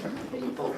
different people.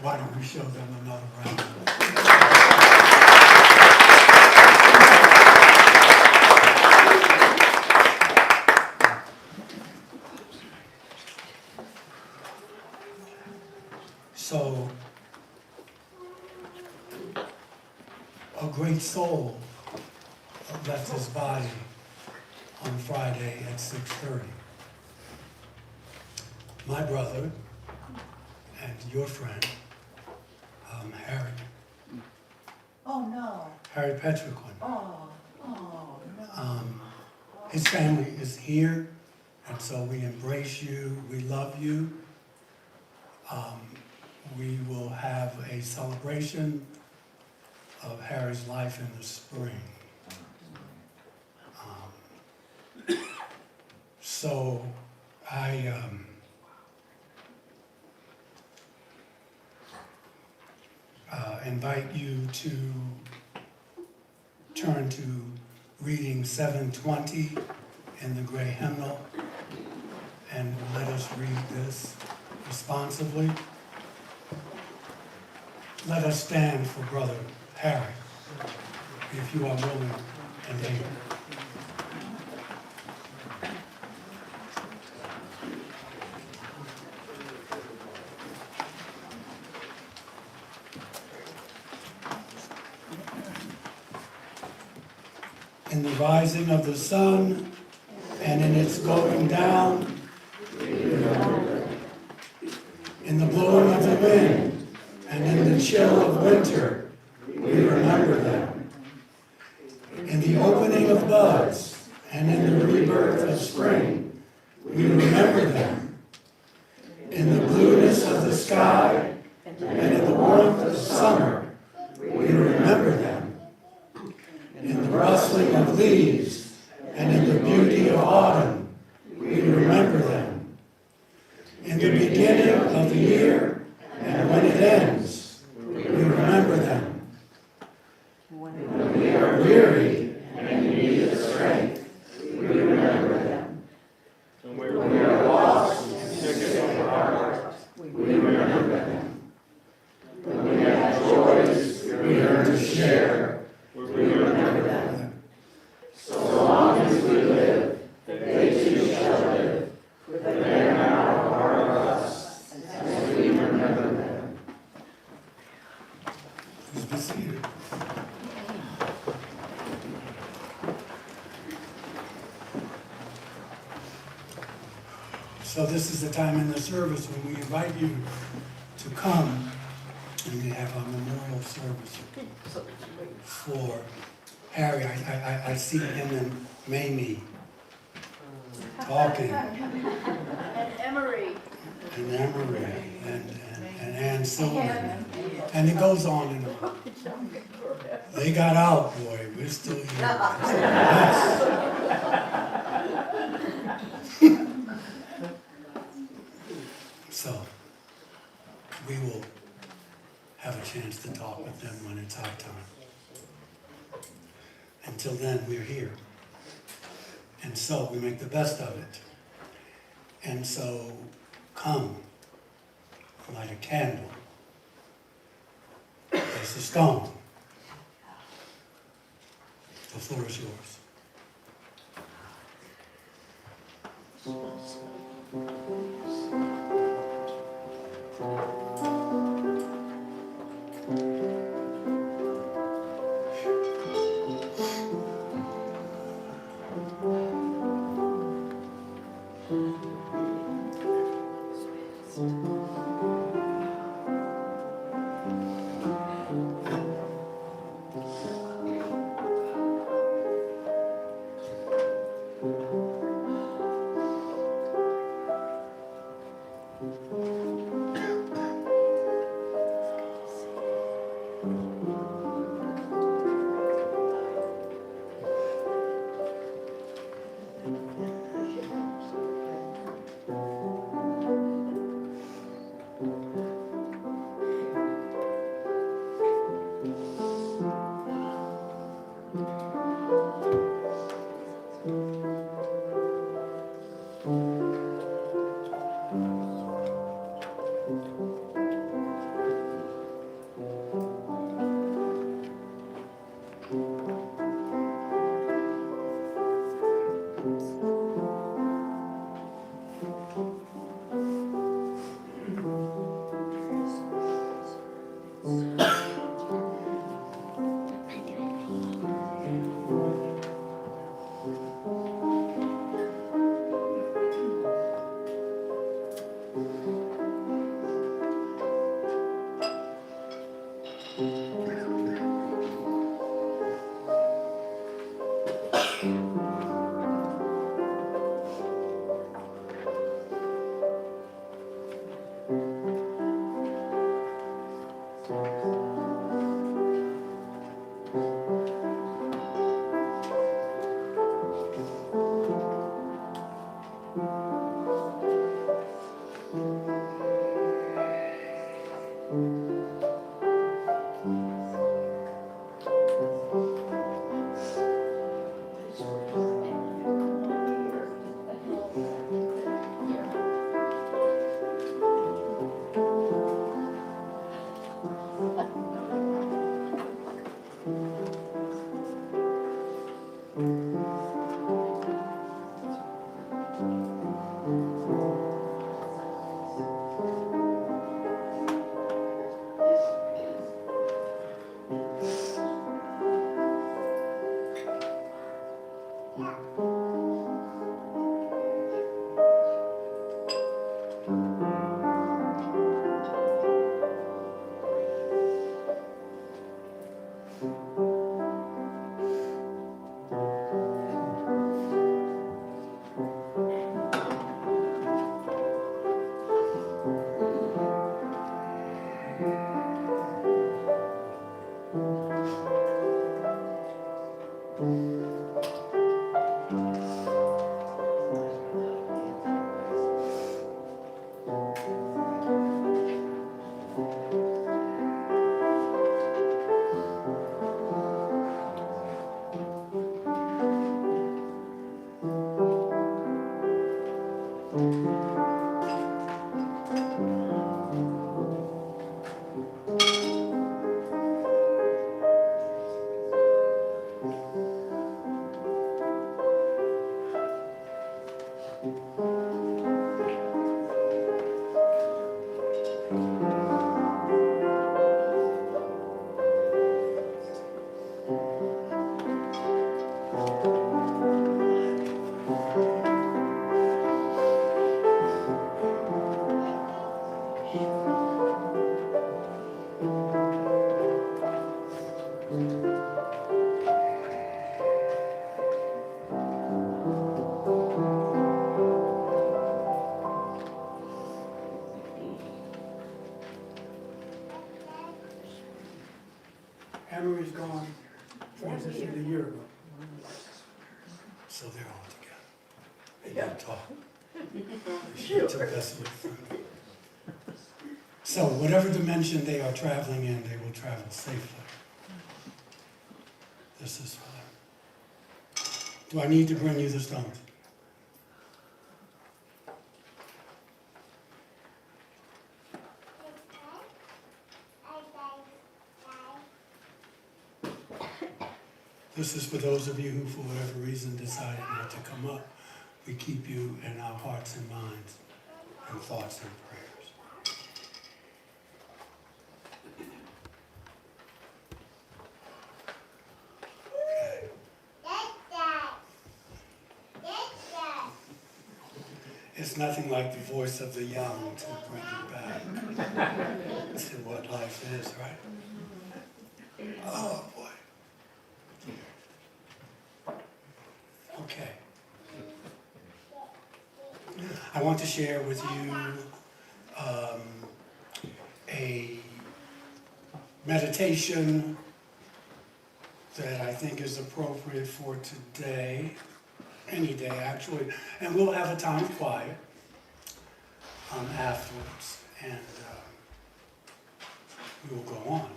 Why don't we show them another round? So, a great soul left his body on Friday at 6:30. My brother and your friend Harry. Oh, no. Harry Petriquin. Oh, no. His family is here, and so we embrace you, we love you. We will have a celebration of Harry's life in the spring. So I invite you to turn to reading 720 in the gray hymnal, and let us read this responsively. Let us stand for Brother Harry, if you are willing and able. In the rising of the sun and in its going down, in the blowing of the wind and in the chill of winter, we remember them. In the opening of buds and in the rebirth of spring, we remember them. In the blueness of the sky and in the warmth of summer, we remember them. In the rustling of leaves and in the beauty of autumn, we remember them. In the beginning of the year and when it ends, we remember them. When we are weary and need of strength, we remember them. When we are lost and sick of heart, we remember them. When we have joys we yearn to share, we remember them. So long as we live, they too shall live, for they are now a part of us, as we remember them. Please be seated. So this is the time in the service when we invite you to come, and we have a memorial service for Harry. I see him and Mamie talking. And Emery. And Emery and Ann Silverman. And it goes on and on. They got out, boy. We're still here. Yes. So, we will have a chance to talk with them when it's our time. Until then, we're here. And so, we make the best of it. And so, come, light a candle, place a stone. The floor is yours. Emery's gone, transitioned a year ago. So they're all together. They don't talk. She took us with. So whatever dimension they are traveling in, they will travel safely. This is for them. Do I need to bring you the stones? This is for those of you who, for whatever reason, decided not to come up. We keep you in our hearts and minds and thoughts and prayers. Okay. It's nothing like the voice of the young to bring you back to what life is, right? Oh, boy. Okay. I want to share with you a meditation that I think is appropriate for today, any day actually, and we'll have a time of quiet afterwards, and we will go on.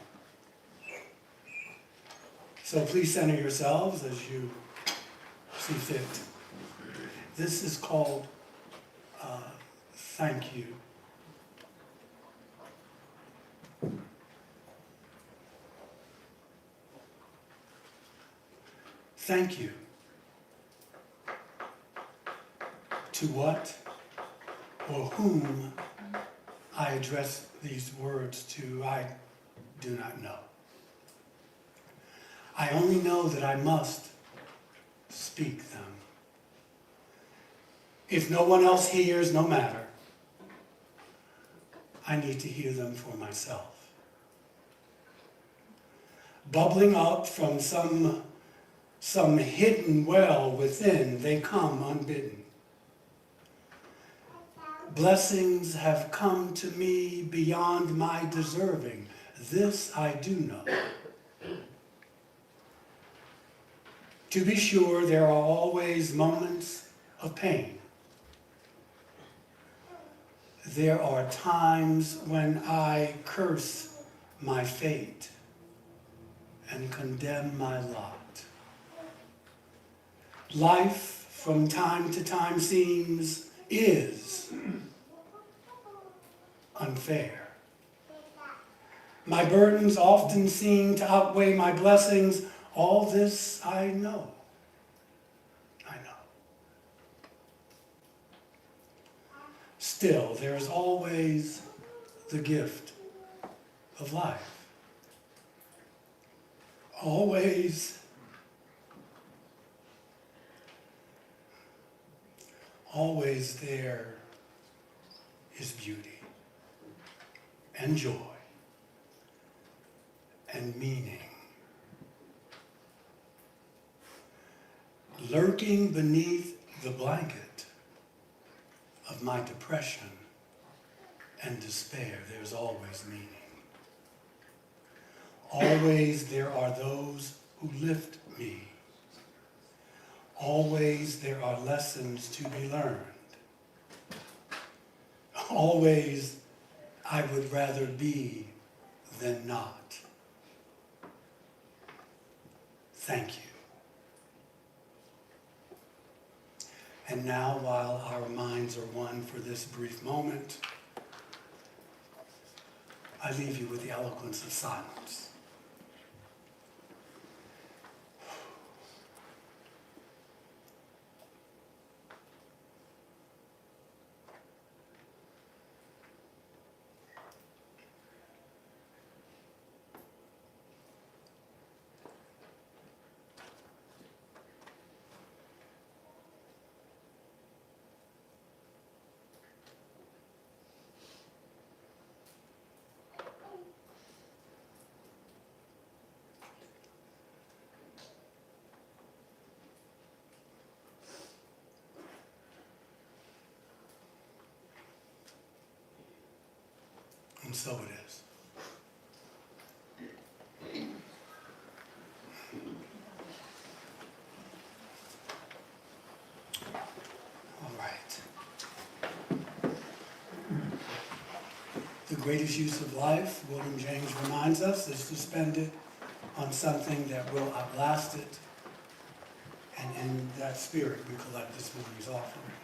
So please center yourselves as you see fit. This is called Thank You. Thank you. To what or whom I address these words to, I do not know. I only know that I must speak them. If no one else hears, no matter. I need to hear them for myself. Bubbling up from some hidden well within, they come unbidden. Blessings have come to me beyond my deserving. This I do know. To be sure, there are always moments of pain. There are times when I curse my fate and condemn my lot. Life from time to time is unfair. My burdens often seem to outweigh my blessings. All this I know. Still, there is always the gift of life. Always there is beauty and joy and meaning. Lurking beneath the blanket of my depression and despair, there's always meaning. Always there are those who lift me. Always there are lessons to be learned. Always I would rather be than not. Thank you. And now, while our minds are one for this brief moment, I leave you with the eloquence of silence. And so it is. All right. The greatest use of life, William James reminds us, is to spend it on something that will outlast it. And in that spirit, we collect this morning's offering.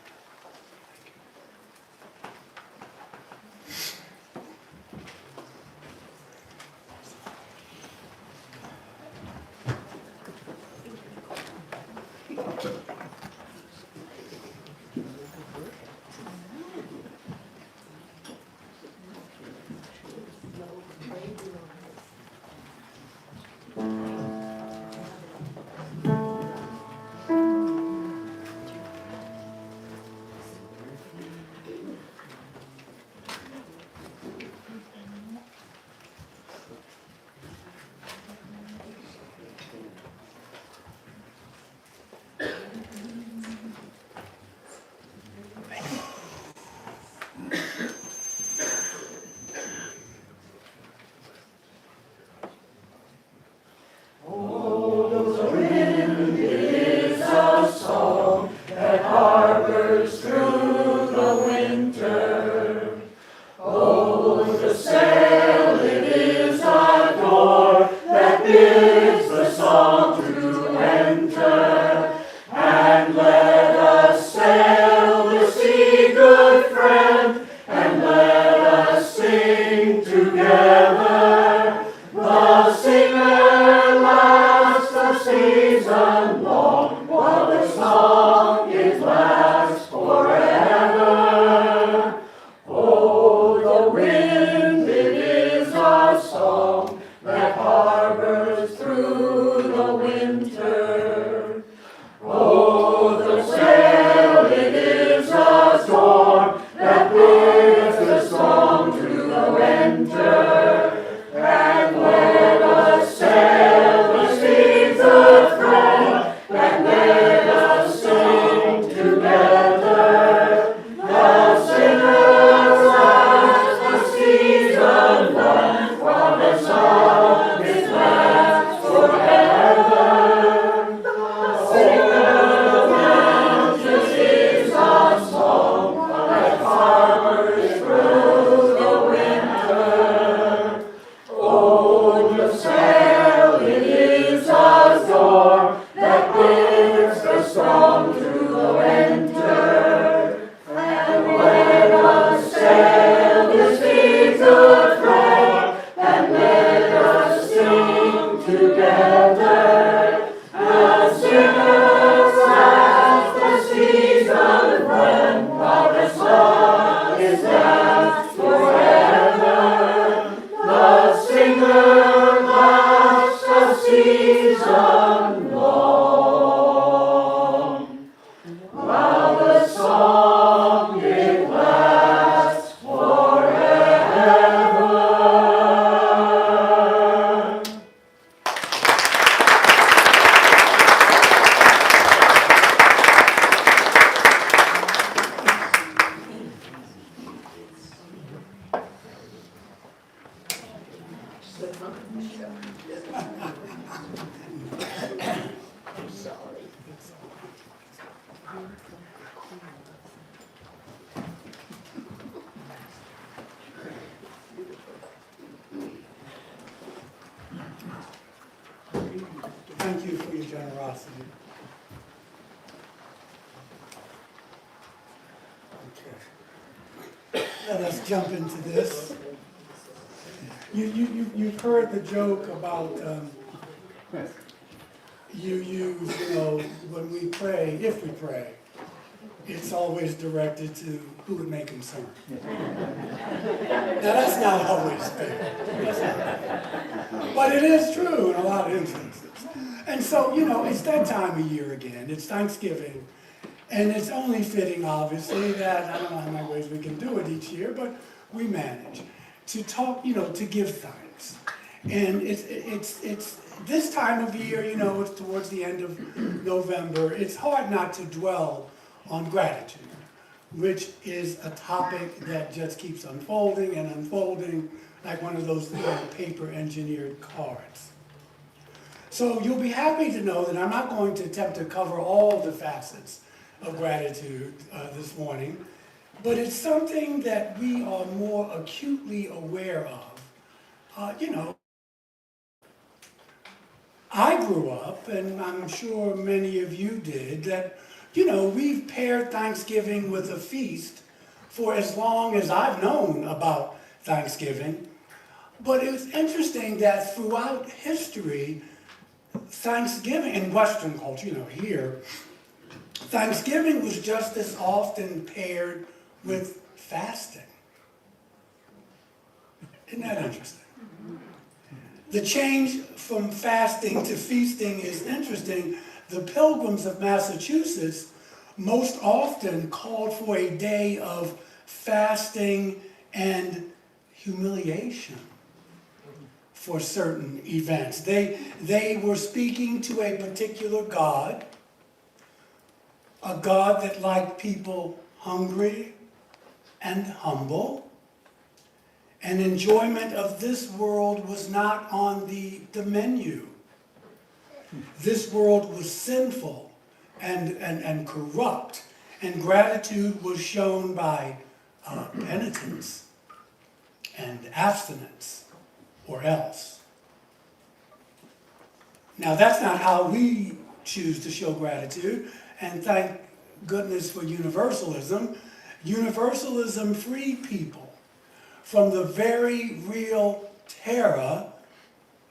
Thank you for your generosity. Okay. Let us jump into this. You've heard the joke about when we pray, if we pray, it's always directed to who would make concern. Now that's not always fair. But it is true in a lot of instances. And so, it's that time of year again. It's Thanksgiving. And it's only fitting, obviously, that, I don't know how many ways we can do it each year, but we manage to talk, to give thanks. And it's this time of year, it's towards the end of November. It's hard not to dwell on gratitude, which is a topic that just keeps unfolding and unfolding like one of those little paper-engineered cards. So you'll be happy to know that I'm not going to attempt to cover all the facets of gratitude this morning, but it's something that we are more acutely aware of. I grew up, and I'm sure many of you did, that, we've paired Thanksgiving with a feast for as long as I've known about Thanksgiving. But it was interesting that throughout history, Thanksgiving, in Western culture, here, Thanksgiving was just as often paired with fasting. Isn't that interesting? The change from fasting to feasting is interesting. The Pilgrims of Massachusetts most often called for a day of fasting and humiliation for certain events. They were speaking to a particular God, a God that liked people hungry and humble. And enjoyment of this world was not on the menu. This world was sinful and corrupt, and gratitude was shown by penitence and abstinence, or else. Now that's not how we choose to show gratitude, and thank goodness for universalism. Universalism freed people from the very real terror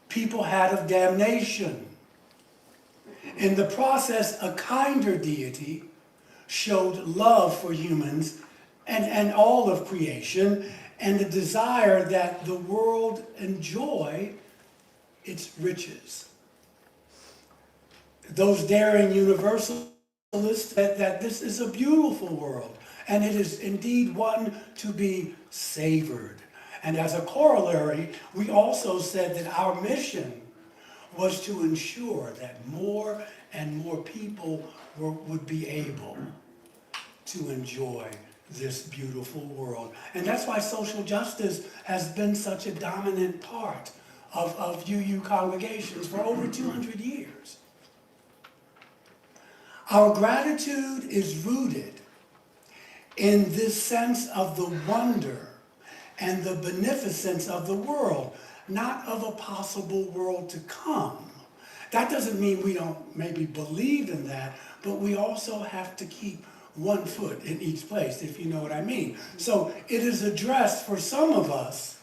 people had of damnation. In the process, a kinder deity showed love for humans and all of creation, and the desire that the world enjoy its riches. Those daring universalists said that this is a beautiful world, and it is indeed one to be savored. And as a corollary, we also said that our mission was to ensure that more and more people would be able to enjoy this beautiful world. And that's why social justice has been such a dominant part of UU congregations for over 200 years. Our gratitude is rooted in this sense of the wonder and the beneficence of the world, not of a possible world to come. That doesn't mean we don't maybe believe in that, but we also have to keep one foot in each place, if you know what I mean. So it is addressed for some of us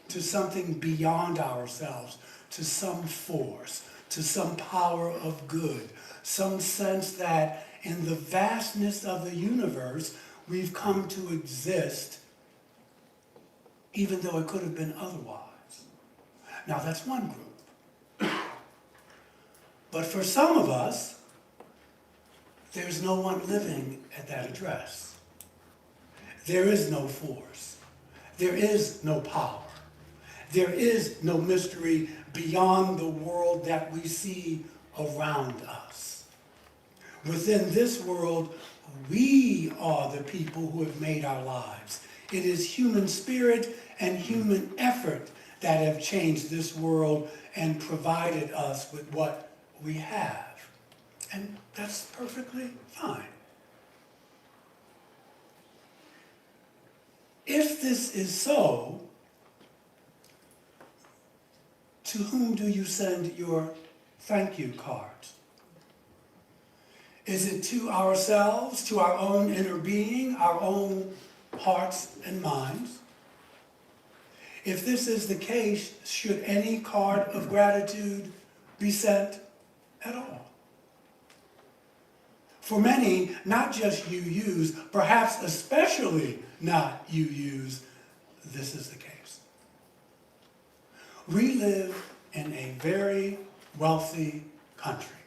to something beyond ourselves, to some force, to some power of good, some sense that in the vastness of the universe, we've come to exist even though it could have been otherwise. Now that's one group. But for some of us, there's no one living at that address. There is no force. There is no power. There is no mystery beyond the world that we see around us. Within this world, we are the people who have made our lives. It is human spirit and human effort that have changed this world and provided us with what we have. And that's perfectly fine. If this is so, to whom do you send your thank you cards? Is it to ourselves, to our own inner being, our own hearts and minds? If this is the case, should any card of gratitude be sent at all? For many, not just UUs, perhaps especially not UUs, this is the case. We live in a very wealthy country.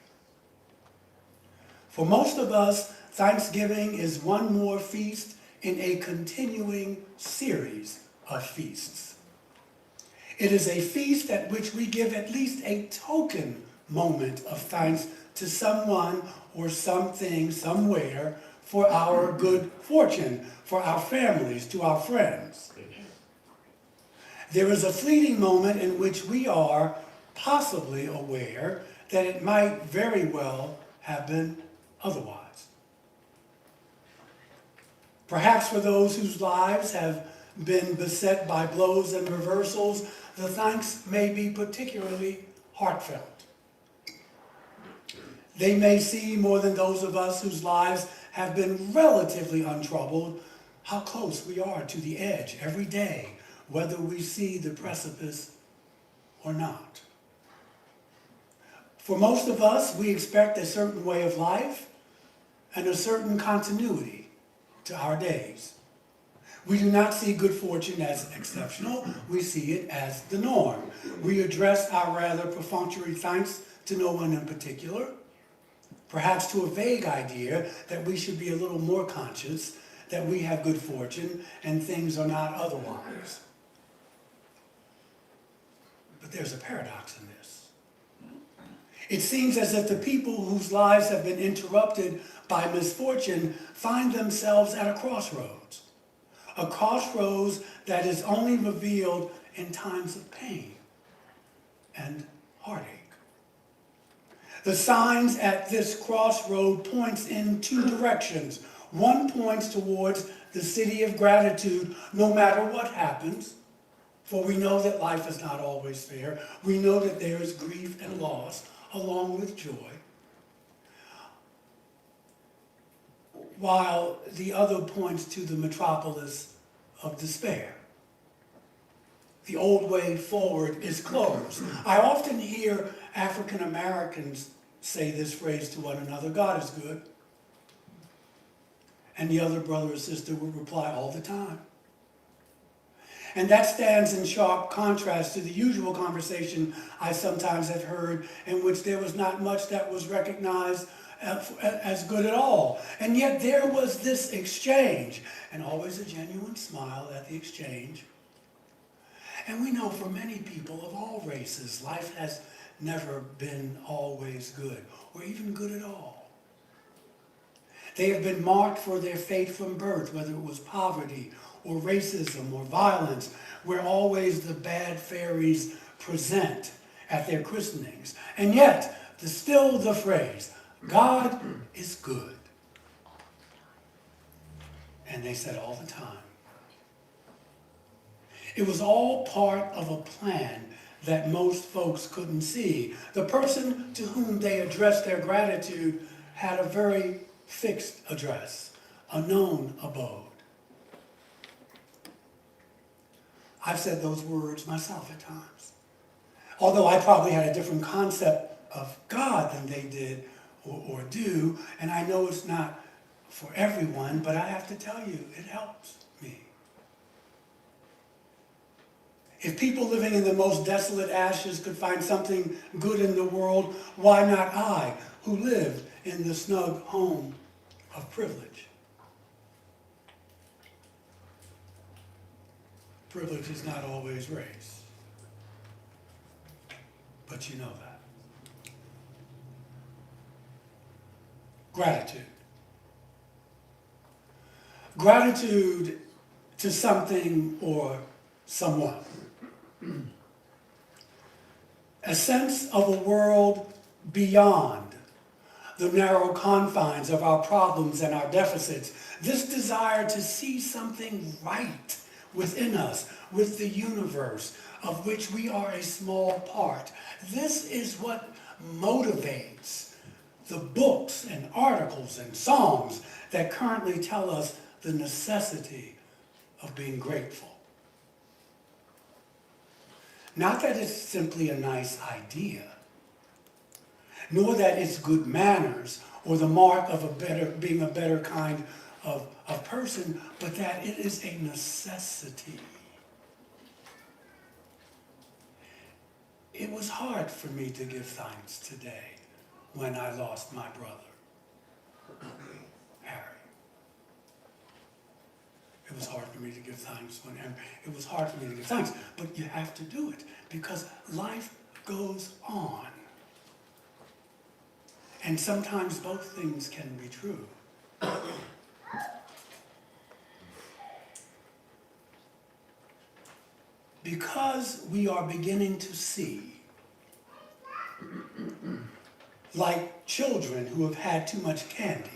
For most of us, Thanksgiving is one more feast in a continuing series of feasts. It is a feast at which we give at least a token moment of thanks to someone or something somewhere for our good fortune, for our families, to our friends. There is a fleeting moment in which we are possibly aware that it might very well have been otherwise. Perhaps for those whose lives have been beset by blows and reversals, the thanks may be particularly heartfelt. They may see, more than those of us whose lives have been relatively untroubled, how close we are to the edge every day, whether we see the precipice or not. For most of us, we expect a certain way of life and a certain continuity to our days. We do not see good fortune as exceptional. We see it as the norm. We address our rather perfunctory thanks to no one in particular, perhaps to a vague idea that we should be a little more conscious that we have good fortune and things are not otherwise. But there's a paradox in this. It seems as if the people whose lives have been interrupted by misfortune find themselves at a crossroads that is only revealed in times of pain and heartache. The signs at this crossroad points in two directions. One points towards the city of gratitude, no matter what happens, for we know that life is not always fair. We know that there is grief and loss along with joy. While the other points to the metropolis of despair. The old way forward is closed. I often hear African Americans say this phrase to one another: God is good. And the other brother or sister would reply, all the time. And that stands in sharp contrast to the usual conversation I sometimes have heard, in which there was not much that was recognized as good at all. And yet there was this exchange, and always a genuine smile at the exchange. And we know for many people of all races, life has never been always good, or even good at all. They have been marked for their fate from birth, whether it was poverty or racism or violence, where always the bad fairies present at their christenings. And yet, still the phrase, God is good. And they said all the time. It was all part of a plan that most folks couldn't see. The person to whom they addressed their gratitude had a very fixed address, a known abode. I've said those words myself at times. Although I probably had a different concept of God than they did or do, and I know it's not for everyone, but I have to tell you, it helps me. If people living in the most desolate ashes could find something good in the world, why not I, who lived in the snug home of privilege? Privilege is not always race, but you know that. Gratitude. Gratitude to something or someone. A sense of a world beyond the narrow confines of our problems and our deficits. This desire to see something right within us, with the universe, of which we are a small part. This is what motivates the books and articles and songs that currently tell us the necessity of being grateful. Not that it's simply a nice idea, nor that it's good manners or the mark of being a better kind of person, but that it is a necessity. It was hard for me to give thanks today when I lost my brother, Harry. It was hard for me to give thanks it was hard for me to give thanks, but you have to do it because life goes on. And sometimes both things can be true. Because we are beginning to see, like children who have had too much candy,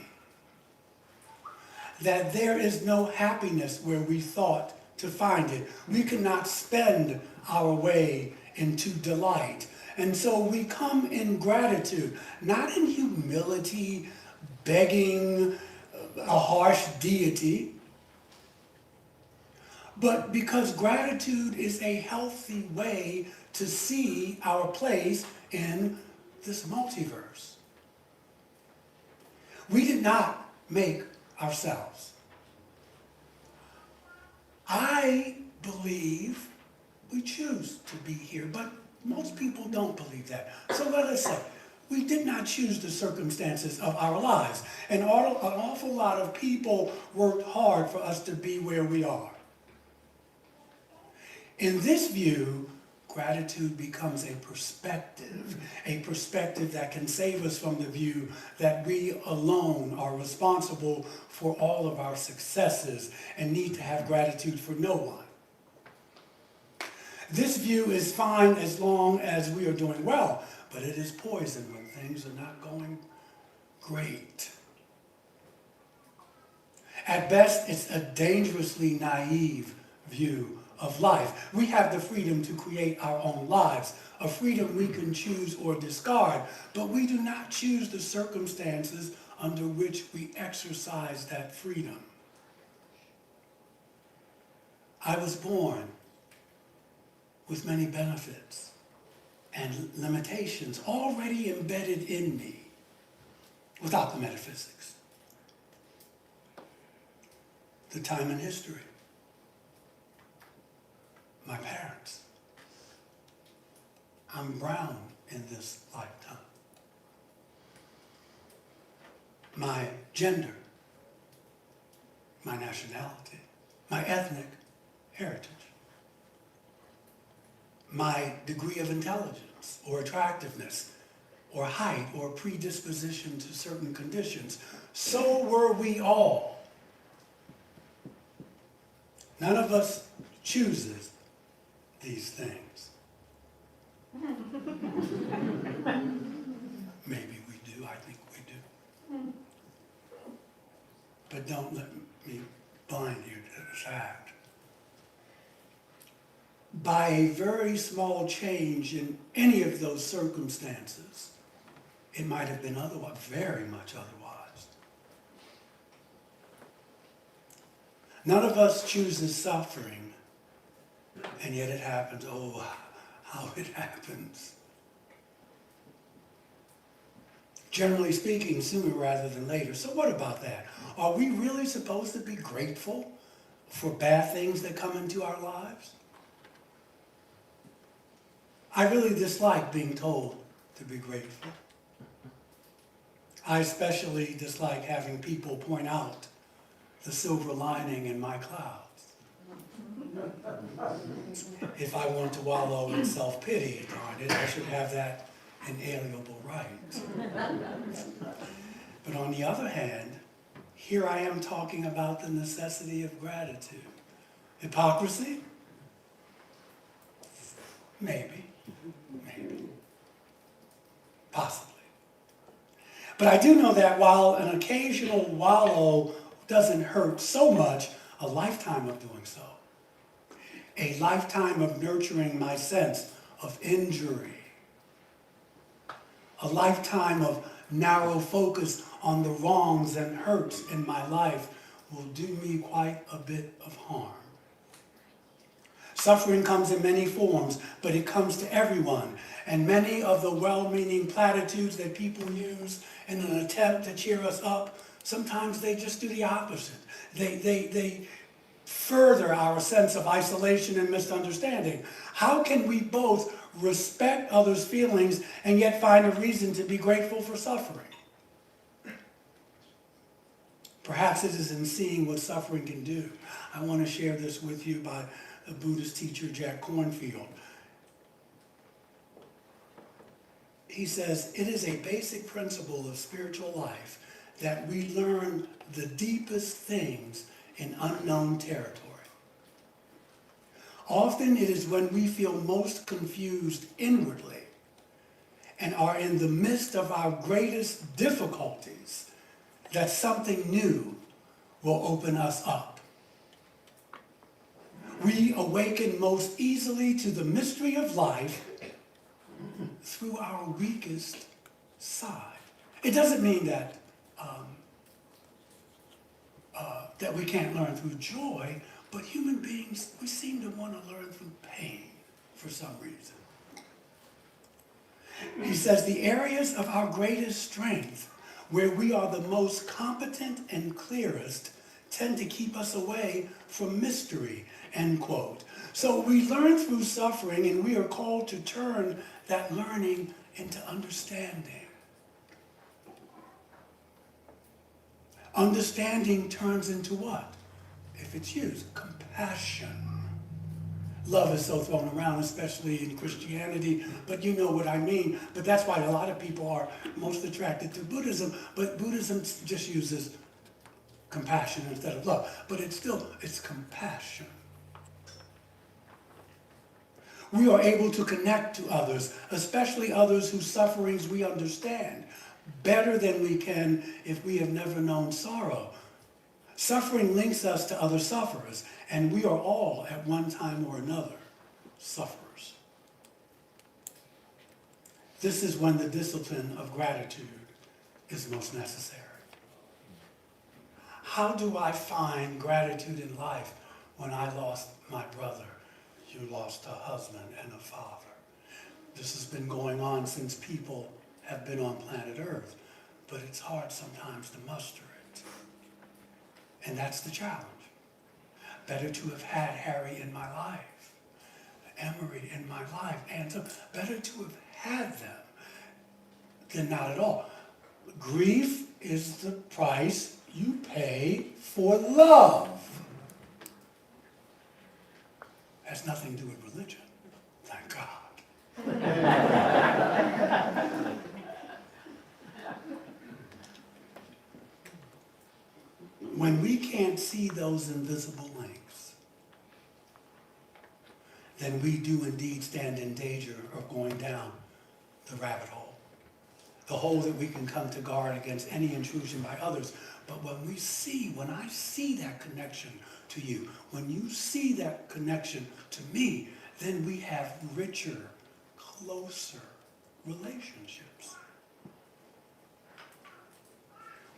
that there is no happiness where we thought to find it. We cannot spend our way into delight. And so we come in gratitude, not in humility, begging a harsh deity, but because gratitude is a healthy way to see our place in this multiverse. We did not make ourselves. I believe we choose to be here, but most people don't believe that. So let us say, we did not choose the circumstances of our lives. An awful lot of people worked hard for us to be where we are. In this view, gratitude becomes a perspective that can save us from the view that we alone are responsible for all of our successes and need to have gratitude for no one. This view is fine as long as we are doing well, but it is poison when things are not going great. At best, it's a dangerously naive view of life. We have the freedom to create our own lives, a freedom we can choose or discard, but we do not choose the circumstances under which we exercise that freedom. I was born with many benefits and limitations already embedded in me without the metaphysics. The time in history. My parents. I'm brown in this lifetime. My gender, my nationality, my ethnic heritage, my degree of intelligence or attractiveness or height or predisposition to certain conditions. So were we all. None of us chooses these things. Maybe we do, I think we do. But don't let me blind you to the fact. By a very small change in any of those circumstances, it might have been otherwise, very much otherwise. None of us chooses suffering, and yet it happens. Oh, how it happens. Generally speaking, sooner rather than later. So what about that? Are we really supposed to be grateful for bad things that come into our lives? I really dislike being told to be grateful. I especially dislike having people point out the silver lining in my clouds. If I want to wallow in self-pity, darn it, I should have that inalienable right. But on the other hand, here I am talking about the necessity of gratitude. Hypocrisy? Maybe. Possibly. But I do know that while an occasional wallow doesn't hurt so much, a lifetime of doing so, a lifetime of nurturing my sense of injury, a lifetime of narrow focus on the wrongs and hurts in my life will do me quite a bit of harm. Suffering comes in many forms, but it comes to everyone. And many of the well-meaning platitudes that people use in an attempt to cheer us up, sometimes they just do the opposite. They further our sense of isolation and misunderstanding. How can we both respect others' feelings and yet find a reason to be grateful for suffering? Perhaps it is in seeing what suffering can do. I want to share this with you by the Buddhist teacher Jack Kornfield. He says, it is a basic principle of spiritual life that we learn the deepest things in unknown territory. Often it is when we feel most confused inwardly and are in the midst of our greatest difficulties that something new will open us up. We awaken most easily to the mystery of life through our weakest side. It doesn't mean that that we can't learn through joy, but human beings, we seem to want to learn through pain for some reason. He says the areas of our greatest strength, where we are the most competent and clearest, tend to keep us away from mystery, end quote. So we learn through suffering, and we are called to turn that learning into understanding. Understanding turns into what? If it's used, compassion. Love is so thrown around, especially in Christianity, but you know what I mean. But that's why a lot of people are most attracted to Buddhism, but Buddhism just uses compassion instead of love. But it's compassion. We are able to connect to others, especially others whose sufferings we understand better than we can if we have never known sorrow. Suffering links us to other sufferers, and we are all, at one time or another, sufferers. This is when the discipline of gratitude is most necessary. How do I find gratitude in life when I lost my brother? You lost a husband and a father. This has been going on since people have been on planet Earth, but it's hard sometimes to muster it. And that's the challenge. Better to have had Harry in my life, Emery in my life, and so better to have had them than not at all. Grief is the price you pay for love. Has nothing to do with religion, thank God. When we can't see those invisible links, then we do indeed stand in danger of going down the rabbit hole. The hole that we can come to guard against any intrusion by others. But when I see that connection to you, when you see that connection to me, then we have richer, closer relationships.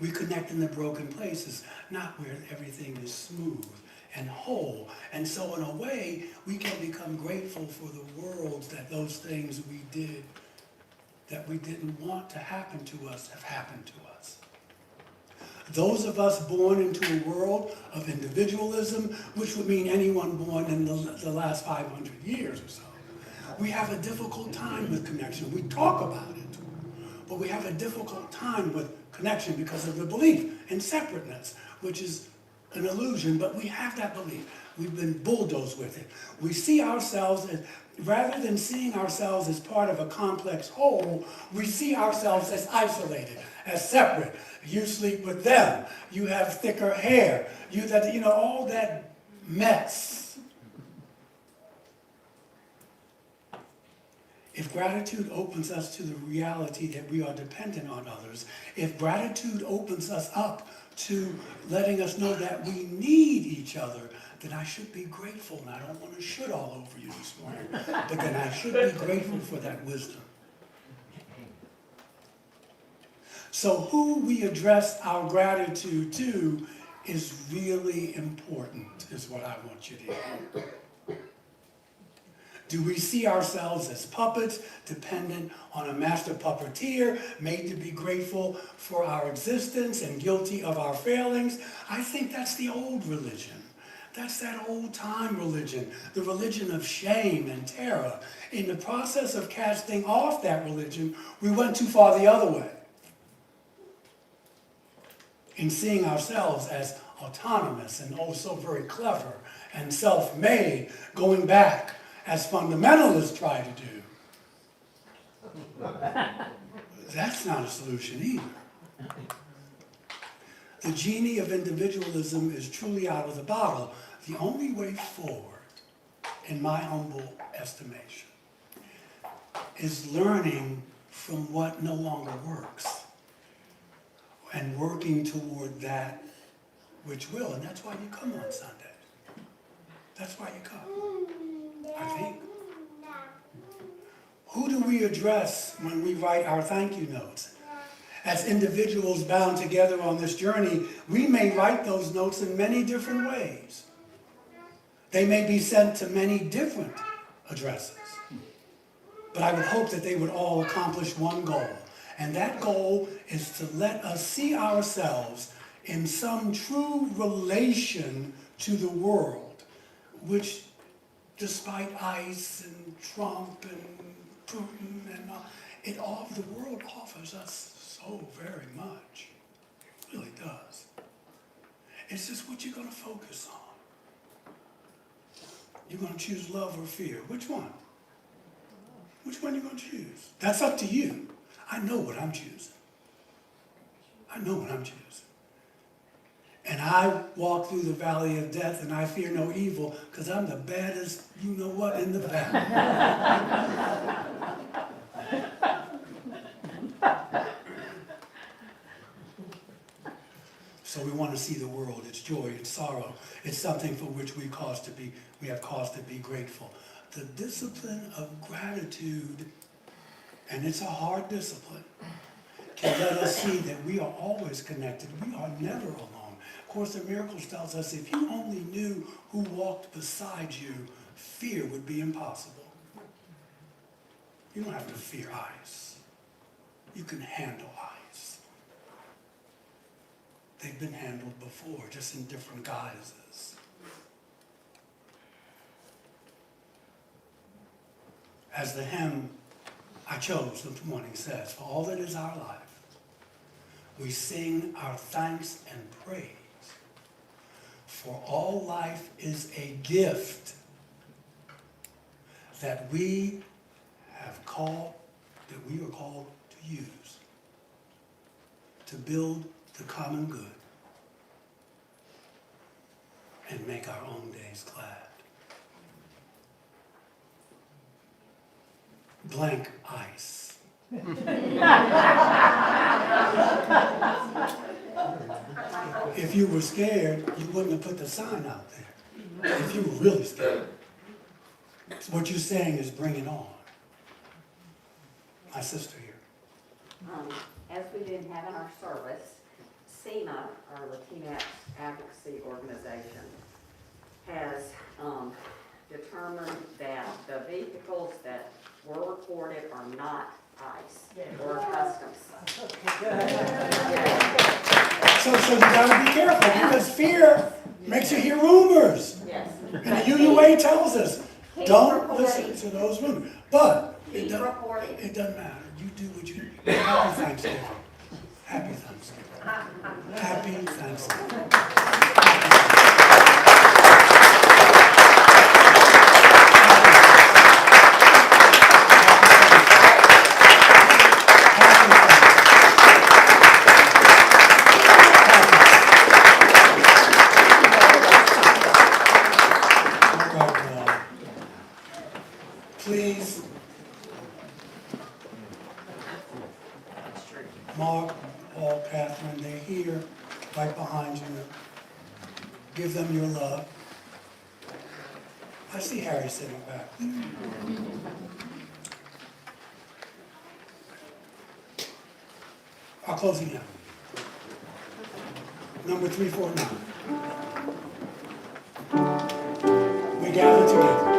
We connect in the broken places, not where everything is smooth and whole. And so in a way, we can become grateful for the worlds that those things we did that we didn't want to happen to us have happened to us. Those of us born into a world of individualism, which would mean anyone born in the last 500 years or so, we have a difficult time with connection. We talk about it, but we have a difficult time with connection because of the belief in separateness, which is an illusion, but we have that belief. We've been bulldozed with it. We see ourselves as, rather than seeing ourselves as part of a complex whole, we see ourselves as isolated, as separate. You sleep with them. You have thicker hair. All that mess. If gratitude opens us to the reality that we are dependent on others, if gratitude opens us up to letting us know that we need each other, then I should be grateful. And I don't want to should all over you this morning, but then I should be grateful for that wisdom. So who we address our gratitude to is really important, is what I want you to hear. Do we see ourselves as puppets, dependent on a master puppeteer, made to be grateful for our existence and guilty of our failings? I think that's the old religion. That's that old time religion, the religion of shame and terror. In the process of casting off that religion, we went too far the other way. In seeing ourselves as autonomous and oh so very clever and self-made, going back as fundamentalists try to do. That's not a solution either. The genie of individualism is truly out of the bottle. The only way forward, in my humble estimation, is learning from what no longer works and working toward that which will. And that's why you come on Sunday. That's why you come, I think. Who do we address when we write our thank you notes? As individuals bound together on this journey, we may write those notes in many different ways. They may be sent to many different addresses. But I would hope that they would all accomplish one goal. And that goal is to let us see ourselves in some true relation to the world, which, despite ICE and Trump and Putin and all, the world offers us so very much. It really does. It's just what you're going to focus on. You're going to choose love or fear. Which one? Which one are you going to choose? That's up to you. I know what I'm choosing. I know what I'm choosing. And I walk through the valley of death and I fear no evil because I'm the baddest, you know what, in the valley. So we want to see the world, its joy, its sorrow. It's something for which we have cause to be grateful. The discipline of gratitude, and it's a hard discipline, can let us see that we are always connected. We are never alone. Of course, the Miracles tells us if you only knew who walked beside you, fear would be impossible. You don't have to fear ice. You can handle ice. They've been handled before, just in different guises. As the hymn I chose this morning says, for all that is our life, we sing our thanks and praise. For all life is a gift that we are called to use to build the common good and make our own days glad. Blank ice. If you were scared, you wouldn't have put the sign out there. If you were really scared. So what you're saying is bring it on. My sister here. As we didn't have in our service, SEMA, our Latinx advocacy organization, has determined that the vehicles that were recorded are not ICE or customs. So you gotta be careful because fear makes you hear rumors. Yes. And the UUA tells us, don't listen to those rumors. But it doesn't matter. You do what you do. Happy Thanksgiving. Happy Thanksgiving. Happy Thanksgiving. Please, Mark, Paul, Catherine, they're here, right behind you. Give them your love. I see Harry sitting back. Our closing hymn. Number 349. We gather together.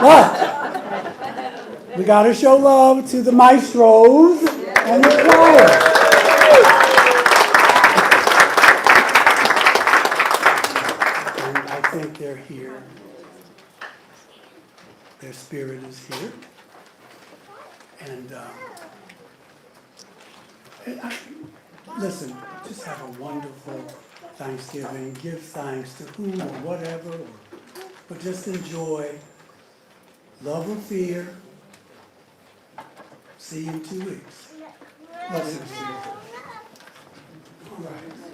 But we got to show love to the maestros and the choir. And I think they're here. Their spirit is here. And listen, just have a wonderful Thanksgiving. Give thanks to whom or whatever, but just enjoy. Love or fear. See you in 2 weeks. Blessings to you. All right.